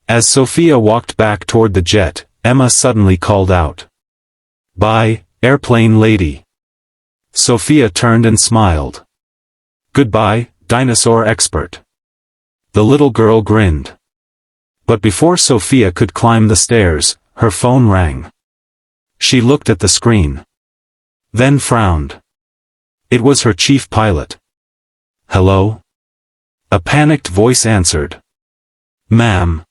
As Sophia walked back toward the jet, Emma suddenly called out, "Bye, airplane lady." Sophia turned and smiled. "Goodbye, dinosaur expert." The little girl grinned. But before Sophia could climb the stairs, her phone rang. She looked at the screen. Then frowned. It was her chief pilot. "Hello?" A panicked voice answered. "Ma'am.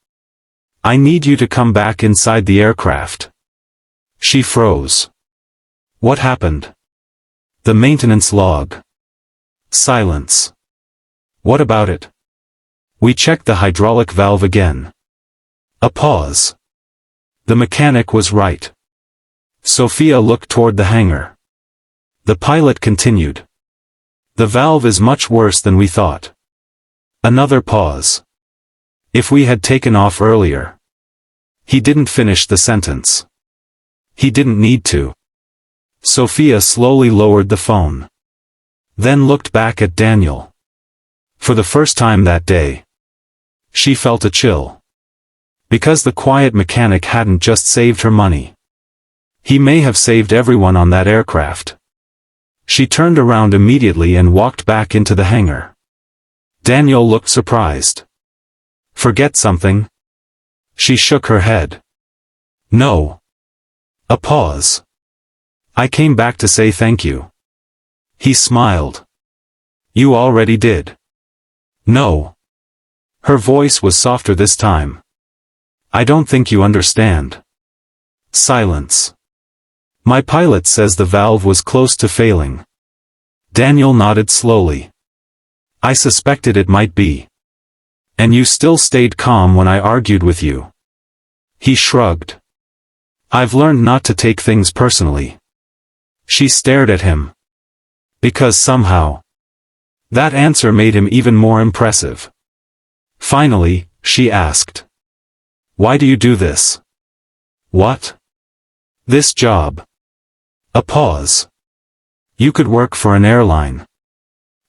I need you to come back inside the aircraft." She froze. What happened? The maintenance log. Silence. What about it? We checked the hydraulic valve again. A pause. The mechanic was right. Sophia looked toward the hangar. The pilot continued. The valve is much worse than we thought. Another pause. If we had taken off earlier. He didn't finish the sentence. He didn't need to. Sophia slowly lowered the phone. Then looked back at Daniel. For the first time that day, she felt a chill. Because the quiet mechanic hadn't just saved her money. He may have saved everyone on that aircraft. She turned around immediately and walked back into the hangar. Daniel looked surprised. Forget something? She shook her head. No. A pause. I came back to say thank you. He smiled. You already did. No. Her voice was softer this time. I don't think you understand. Silence. My pilot says the valve was close to failing. Daniel nodded slowly. I suspected it might be. And you still stayed calm when I argued with you. He shrugged. I've learned not to take things personally. She stared at him. Because somehow. That answer made him even more impressive. Finally, she asked. Why do you do this? What? This job. A pause. You could work for an airline.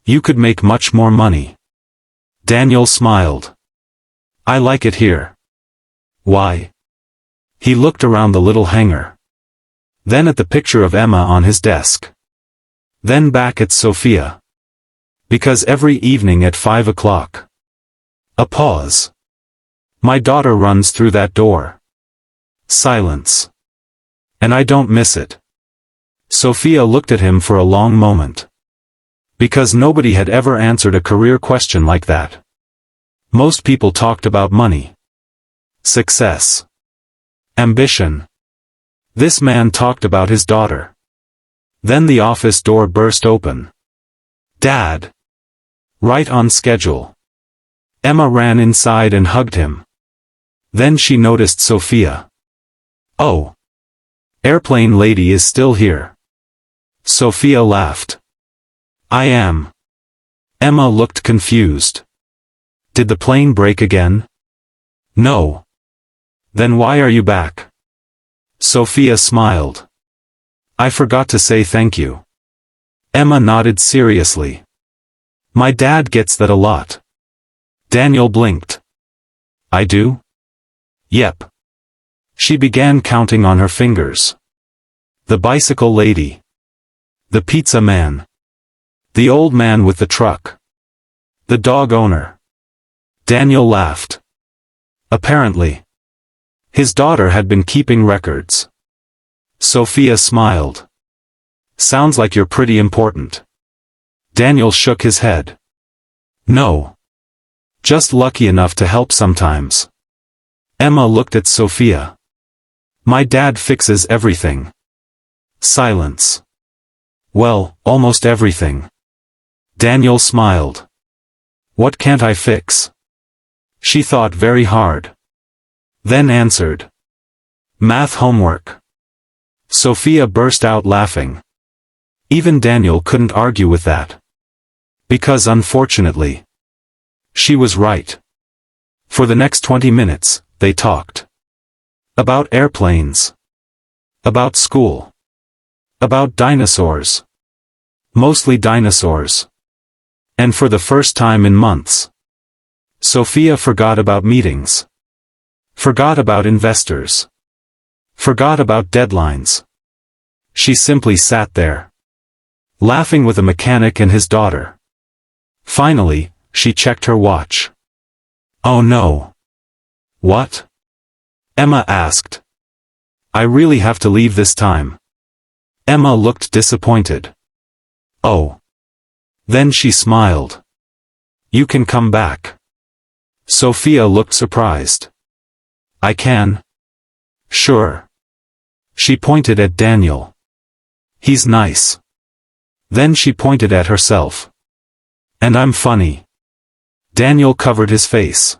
You could make much more money. Daniel smiled. I like it here. Why? He looked around the little hangar. Then at the picture of Emma on his desk. Then back at Sophia. Because every evening at 5 o'clock. A pause. My daughter runs through that door. Silence. And I don't miss it. Sophia looked at him for a long moment. Because nobody had ever answered a career question like that. Most people talked about money. Success. Ambition. This man talked about his daughter. Then the office door burst open. Dad. Right on schedule. Emma ran inside and hugged him. Then she noticed Sophia. Oh. Airplane lady is still here. Sophia laughed. I am. Emma looked confused. Did the plane break again? No. Then why are you back? Sophia smiled. I forgot to say thank you. Emma nodded seriously. My dad gets that a lot. Daniel blinked. I do? Yep. She began counting on her fingers. The bicycle lady. The pizza man. The old man with the truck. The dog owner. Daniel laughed. Apparently. His daughter had been keeping records. Sophia smiled. Sounds like you're pretty important. Daniel shook his head. No. Just lucky enough to help sometimes. Emma looked at Sophia. My dad fixes everything. Silence. Well, almost everything. Daniel smiled. What can't I fix? She thought very hard. Then answered. Math homework. Sophia burst out laughing. Even Daniel couldn't argue with that. Because unfortunately, she was right. For the next 20 minutes, they talked. About airplanes. About school. About dinosaurs. Mostly dinosaurs. And for the first time in months, Sophia forgot about meetings. Forgot about investors. Forgot about deadlines. She simply sat there, laughing with a mechanic and his daughter. Finally, she checked her watch. Oh no. What? Emma asked. I really have to leave this time. Emma looked disappointed. Oh. Then she smiled. You can come back. Sophia looked surprised. I can? Sure. She pointed at Daniel. He's nice. Then she pointed at herself. And I'm funny. Daniel covered his face.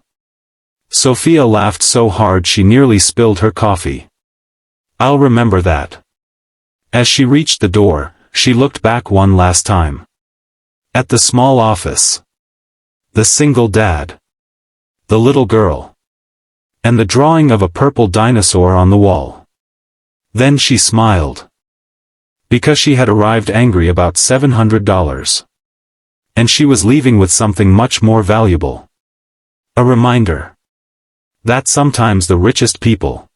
Sophia laughed so hard she nearly spilled her coffee. I'll remember that. As she reached the door, she looked back one last time. At the small office. The single dad. The little girl. And the drawing of a purple dinosaur on the wall. Then she smiled. Because she had arrived angry about $700. And she was leaving with something much more valuable. A reminder. That sometimes the richest people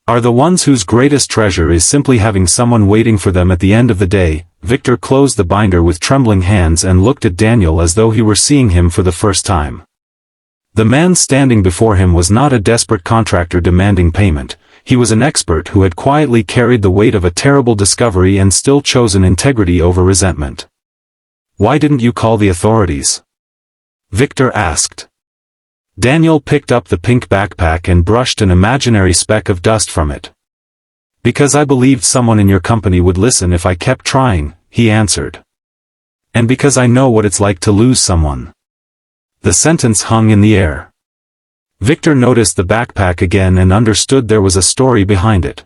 are the ones whose greatest treasure is simply having someone waiting for them at the end of the day. Victor closed the binder with trembling hands and looked at Daniel as though he were seeing him for the first time. The man standing before him was not a desperate contractor demanding payment. He was an expert who had quietly carried the weight of a terrible discovery and still chosen integrity over resentment. Why didn't you call the authorities? Victor asked. Daniel picked up the pink backpack and brushed an imaginary speck of dust from it. Because I believed someone in your company would listen if I kept trying, he answered. And because I know what it's like to lose someone. The sentence hung in the air. Victor noticed the backpack again and understood there was a story behind it.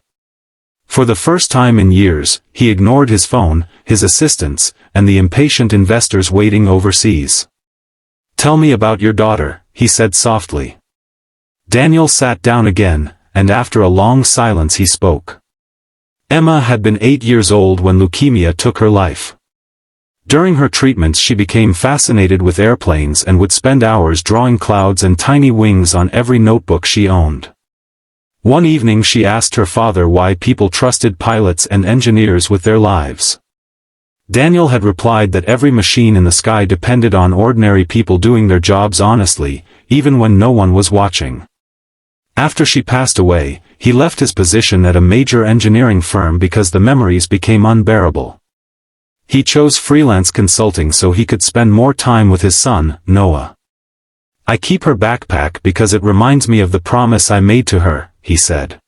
For the first time in years, he ignored his phone, his assistants, and the impatient investors waiting overseas. Tell me about your daughter, he said softly. Daniel sat down again, and after a long silence he spoke. Emma had been 8 years old when leukemia took her life. During her treatments she became fascinated with airplanes and would spend hours drawing clouds and tiny wings on every notebook she owned. One evening she asked her father why people trusted pilots and engineers with their lives. Daniel had replied that every machine in the sky depended on ordinary people doing their jobs honestly, even when no one was watching. After she passed away, he left his position at a major engineering firm because the memories became unbearable. He chose freelance consulting so he could spend more time with his son, Noah. I keep her backpack because it reminds me of the promise I made to her, he said.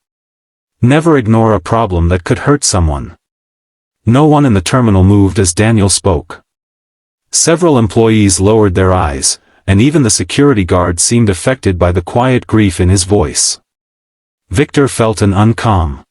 Never ignore a problem that could hurt someone. No one in the terminal moved as Daniel spoke. Several employees lowered their eyes, and even the security guard seemed affected by the quiet grief in his voice. Victor felt an uncalm